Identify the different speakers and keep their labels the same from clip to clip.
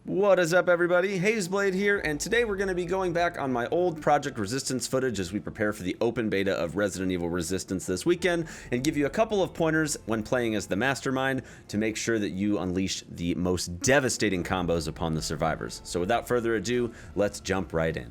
Speaker 1: What is up, everybody? Hazeblade here, and today we're going to be going back on my old Project Resistance footage as we prepare for the open beta of Resident Evil Resistance this weekend, and give you a couple of pointers when playing as the Mastermind to make sure that you unleash the most devastating combos upon the survivors. So without further ado, let's jump right in.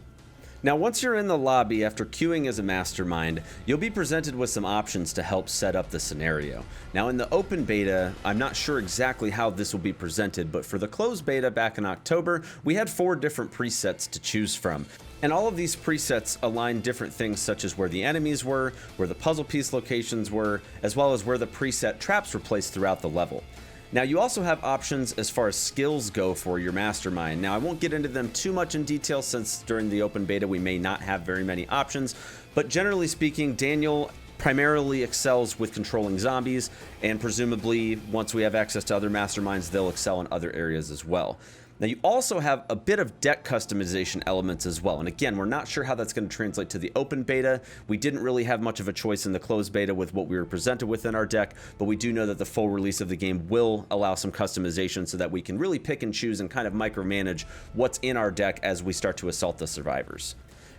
Speaker 1: Now, once you're in the lobby after queuing as a Mastermind, you'll be presented with some options to help set up the scenario. Now, in the open beta, I'm not sure exactly how this will be presented, but for the closed beta back in October, we had 4 different presets to choose from. And all of these presets align different things such as where the enemies were, where the puzzle piece locations were, as well as where the preset traps were placed throughout the level. Now, you also have options as far as skills go for your Mastermind. Now, I won't get into them too much in detail since during the open beta we may not have very many options, but generally speaking, Daniel primarily excels with controlling zombies, and presumably once we have access to other Masterminds, they'll excel in other areas as well. Now, you also have a bit of deck customization elements as well, and again, we're not sure how that's going to translate to the open beta. We didn't really have much of a choice in the closed beta with what we were presented with in our deck, but we do know that the full release of the game will allow some customization so that we can really pick and choose and kind of micromanage what's in our deck as we start to assault the survivors.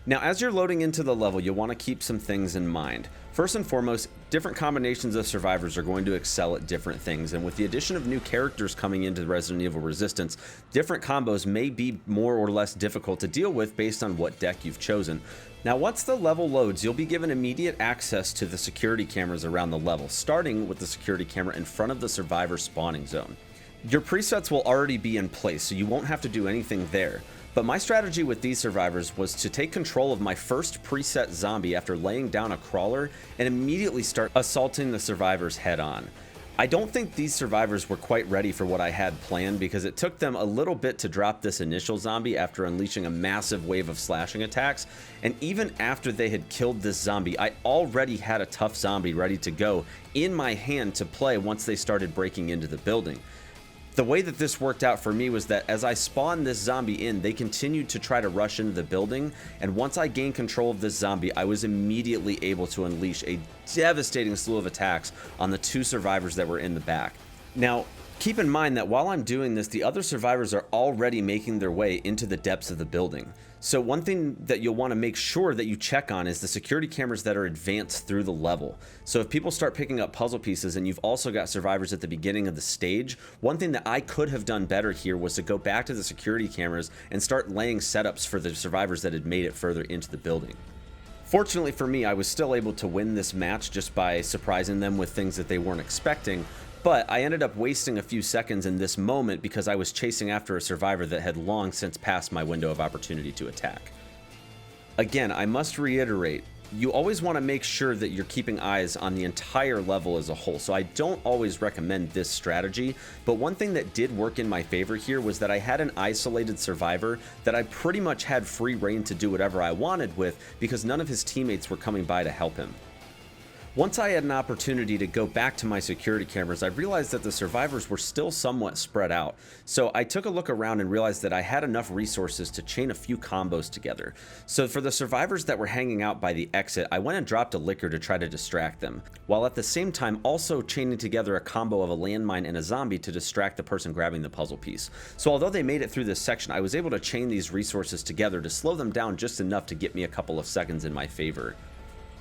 Speaker 1: Now, as you're loading into the level, you'll want to keep some things in mind. First and foremost, different combinations of survivors are going to excel at different things, and with the addition of new characters coming into Resident Evil Resistance, different combos may be more or less difficult to deal with based on what deck you've chosen. Now, once the level loads, you'll be given immediate access to the security cameras around the level, starting with the security camera in front of the survivor spawning zone. Your presets will already be in place, so you won't have to do anything there. But my strategy with these survivors was to take control of my first preset zombie after laying down a crawler and immediately start assaulting the survivors head on. I don't think these survivors were quite ready for what I had planned because it took them a little bit to drop this initial zombie after unleashing a massive wave of slashing attacks, and even after they had killed this zombie, I already had a tough zombie ready to go in my hand to play once they started breaking into the building. The way that this worked out for me was that as I spawned this zombie in, they continued to try to rush into the building, and once I gained control of this zombie, I was immediately able to unleash a devastating slew of attacks on the 2 survivors that were in the back. Now, keep in mind that while I'm doing this, the other survivors are already making their way into the depths of the building. So one thing that you'll want to make sure that you check on is the security cameras that are advanced through the level. So if people start picking up puzzle pieces and you've also got survivors at the beginning of the stage, one thing that I could have done better here was to go back to the security cameras and start laying setups for the survivors that had made it further into the building. Fortunately for me, I was still able to win this match just by surprising them with things that they weren't expecting. But I ended up wasting a few seconds in this moment because I was chasing after a survivor that had long since passed my window of opportunity to attack. Again, I must reiterate, you always want to make sure that you're keeping eyes on the entire level as a whole, so I don't always recommend this strategy, but one thing that did work in my favor here was that I had an isolated survivor that I pretty much had free reign to do whatever I wanted with because none of his teammates were coming by to help him. Once I had an opportunity to go back to my security cameras, I realized that the survivors were still somewhat spread out. So I took a look around and realized that I had enough resources to chain a few combos together. So for the survivors that were hanging out by the exit, I went and dropped a liquor to try to distract them, while at the same time also chaining together a combo of a landmine and a zombie to distract the person grabbing the puzzle piece. So although they made it through this section, I was able to chain these resources together to slow them down just enough to get me a couple of seconds in my favor.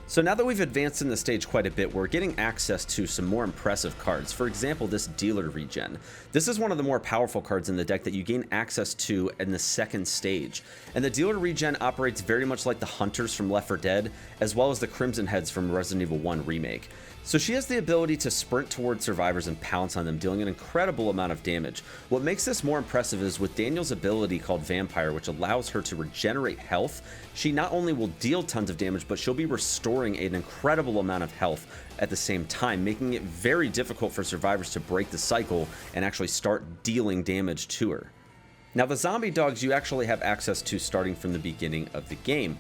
Speaker 1: So now that we've advanced in the stage quite a bit, we're getting access to some more impressive cards. For example, this dealer regen. This is one of the more powerful cards in the deck that you gain access to in the second stage. And the dealer regen operates very much like the Hunters from Left 4 Dead, as well as the Crimson Heads from Resident Evil 1 Remake. So she has the ability to sprint towards survivors and pounce on them, dealing an incredible amount of damage. What makes this more impressive is with Daniel's ability called Vampire, which allows her to regenerate health, she not only will deal tons of damage, but she'll be restoring an incredible amount of health at the same time, making it very difficult for survivors to break the cycle and actually start dealing damage to her. Now, the zombie dogs you actually have access to starting from the beginning of the game,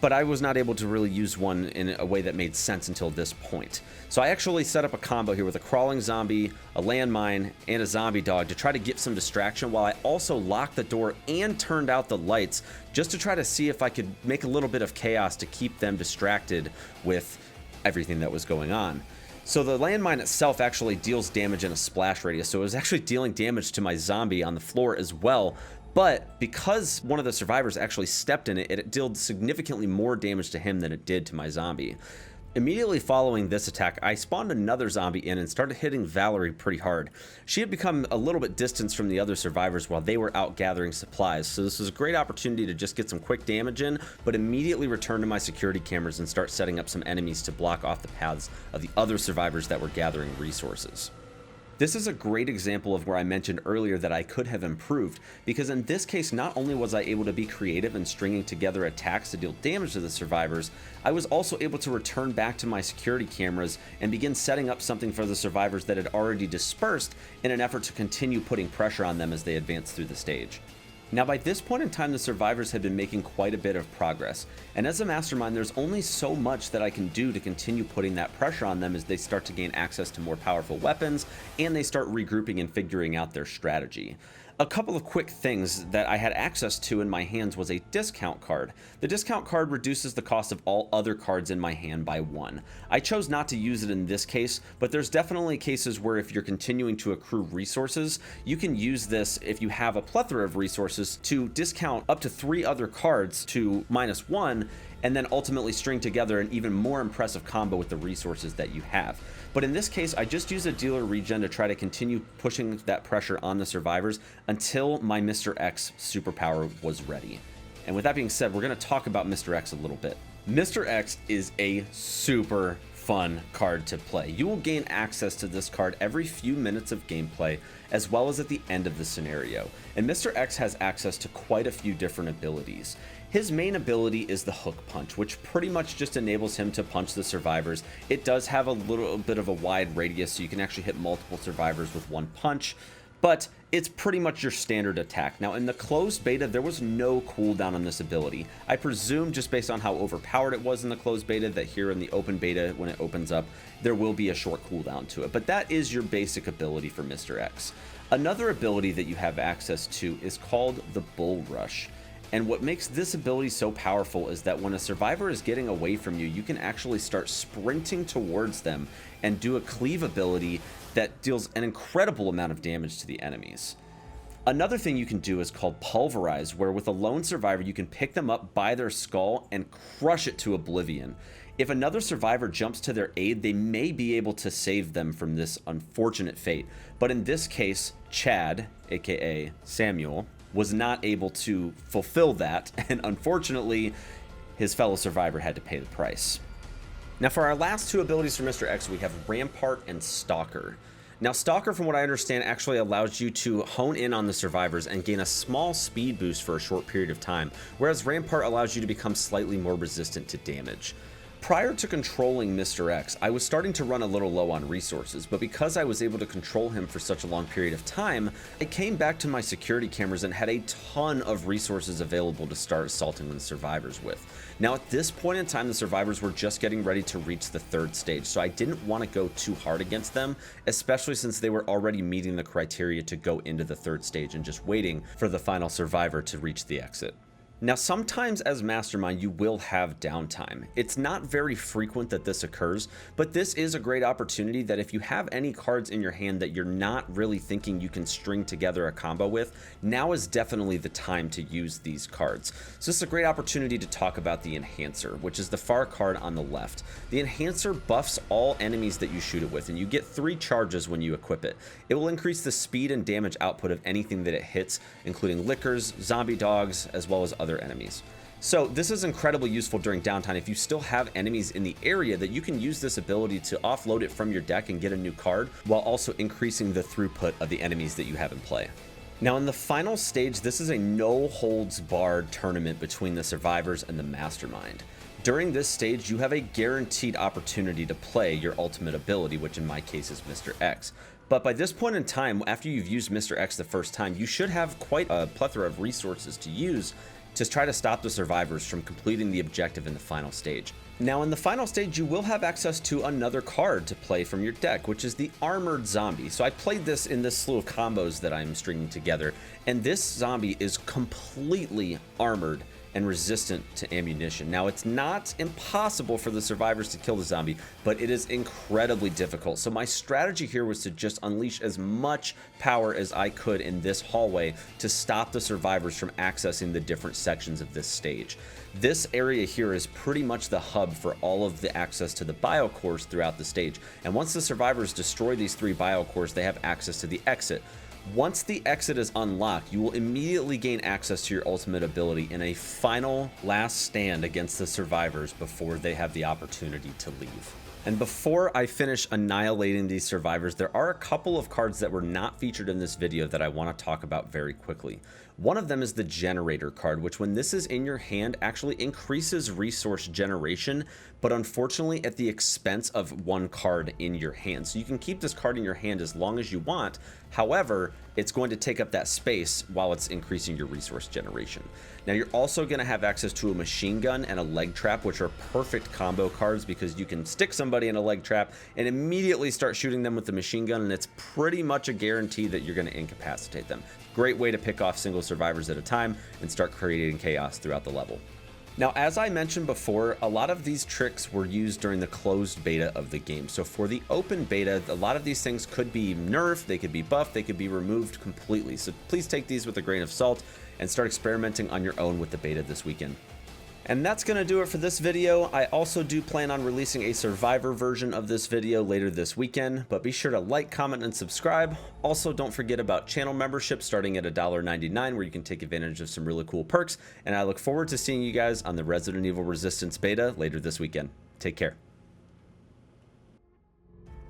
Speaker 1: but I was not able to really use one in a way that made sense until this point. So I actually set up a combo here with a crawling zombie, a landmine, and a zombie dog to try to get some distraction, while I also locked the door and turned out the lights just to try to see if I could make a little bit of chaos to keep them distracted with everything that was going on. So the landmine itself actually deals damage in a splash radius, so it was actually dealing damage to my zombie on the floor as well. But because one of the survivors actually stepped in it, it dealt significantly more damage to him than it did to my zombie. Immediately following this attack, I spawned another zombie in and started hitting Valerie pretty hard. She had become a little bit distanced from the other survivors while they were out gathering supplies, so this was a great opportunity to just get some quick damage in, but immediately return to my security cameras and start setting up some enemies to block off the paths of the other survivors that were gathering resources. This is a great example of where I mentioned earlier that I could have improved, because in this case not only was I able to be creative in stringing together attacks to deal damage to the survivors, I was also able to return back to my security cameras and begin setting up something for the survivors that had already dispersed in an effort to continue putting pressure on them as they advanced through the stage. Now by this point in time, the survivors had been making quite a bit of progress, and as a mastermind there's only so much that I can do to continue putting that pressure on them as they start to gain access to more powerful weapons and they start regrouping and figuring out their strategy. A couple of quick things that I had access to in my hands was a discount card. The discount card reduces the cost of all other cards in my hand by 1. I chose not to use it in this case, but there's definitely cases where if you're continuing to accrue resources, you can use this if you have a plethora of resources to discount up to 3 other cards to -1 and then ultimately string together an even more impressive combo with the resources that you have. But in this case, I just used a dealer regen to try to continue pushing that pressure on the survivors until my Mr. X superpower was ready. And with that being said, we're going to talk about Mr. X a little bit. Mr. X is a super fun card to play. You will gain access to this card every few minutes of gameplay, as well as at the end of the scenario. And Mr. X has access to quite a few different abilities. His main ability is the hook punch, which pretty much just enables him to punch the survivors. It does have a little bit of a wide radius, so you can actually hit multiple survivors with one punch, but it's pretty much your standard attack. Now in the closed beta, there was no cooldown on this ability. I presume just based on how overpowered it was in the closed beta that here in the open beta, when it opens up, there will be a short cooldown to it, but that is your basic ability for Mr. X. Another ability that you have access to is called the Bull Rush. And what makes this ability so powerful is that when a survivor is getting away from you, you can actually start sprinting towards them and do a cleave ability that deals an incredible amount of damage to the enemies. Another thing you can do is called Pulverize, where with a lone survivor you can pick them up by their skull and crush it to oblivion. If another survivor jumps to their aid, they may be able to save them from this unfortunate fate. But in this case, Chad, aka Samuel, was not able to fulfill that, and unfortunately his fellow survivor had to pay the price. Now for our last 2 abilities for Mr. X, we have Rampart and Stalker. Now Stalker, from what I understand, actually allows you to hone in on the survivors and gain a small speed boost for a short period of time, whereas Rampart allows you to become slightly more resistant to damage. Prior to controlling Mr. X, I was starting to run a little low on resources, but because I was able to control him for such a long period of time, I came back to my security cameras and had a ton of resources available to start assaulting the survivors with. Now at this point in time, the survivors were just getting ready to reach the 3rd stage, so I didn't want to go too hard against them, especially since they were already meeting the criteria to go into the 3rd stage and just waiting for the final survivor to reach the exit. Now sometimes as Mastermind you will have downtime. It's not very frequent that this occurs, but this is a great opportunity that if you have any cards in your hand that you're not really thinking you can string together a combo with, now is definitely the time to use these cards. So this is a great opportunity to talk about the Enhancer, which is the far card on the left. The Enhancer buffs all enemies that you shoot it with, and you get 3 charges when you equip it. It will increase the speed and damage output of anything that it hits, including lickers, zombie dogs, as well as other enemies. So this is incredibly useful during downtime if you still have enemies in the area, that you can use this ability to offload it from your deck and get a new card while also increasing the throughput of the enemies that you have in play. Now in the final stage, this is a no holds barred tournament between the survivors and the Mastermind. During this stage, you have a guaranteed opportunity to play your ultimate ability, which in my case is Mr. X. But by this point in time, after you've used Mr. X the first time, you should have quite a plethora of resources to use to try to stop the survivors from completing the objective in the final stage. Now in the final stage, you will have access to another card to play from your deck, which is the Armored Zombie. So I played this in this slew of combos that I'm stringing together, and this zombie is completely armored and resistant to ammunition. Now, it's not impossible for the survivors to kill the zombie, but it is incredibly difficult. So my strategy here was to just unleash as much power as I could in this hallway to stop the survivors from accessing the different sections of this stage. This area here is pretty much the hub for all of the access to the biocores throughout the stage. And once the survivors destroy these 3 biocores, they have access to the exit. Once the exit is unlocked, you will immediately gain access to your ultimate ability in a final last stand against the survivors before they have the opportunity to leave. And before I finish annihilating these survivors, there are a couple of cards that were not featured in this video that I want to talk about very quickly. One of them is the generator card, which when this is in your hand actually increases resource generation, but unfortunately at the expense of 1 card in your hand. So you can keep this card in your hand as long as you want. However, it's going to take up that space while it's increasing your resource generation. Now, you're also going to have access to a machine gun and a leg trap, which are perfect combo cards because you can stick somebody in a leg trap and immediately start shooting them with the machine gun, and it's pretty much a guarantee that you're going to incapacitate them. Great way to pick off single survivors at a time and start creating chaos throughout the level. Now, as I mentioned before, a lot of these tricks were used during the closed beta of the game. So for the open beta, a lot of these things could be nerfed, they could be buffed, they could be removed completely. So please take these with a grain of salt and start experimenting on your own with the beta this weekend. And that's going to do it for this video. I also do plan on releasing a survivor version of this video later this weekend, but be sure to like, comment, and subscribe. Also, don't forget about channel membership starting at $1.99, where you can take advantage of some really cool perks. And I look forward to seeing you guys on the Resident Evil Resistance beta later this weekend. Take care.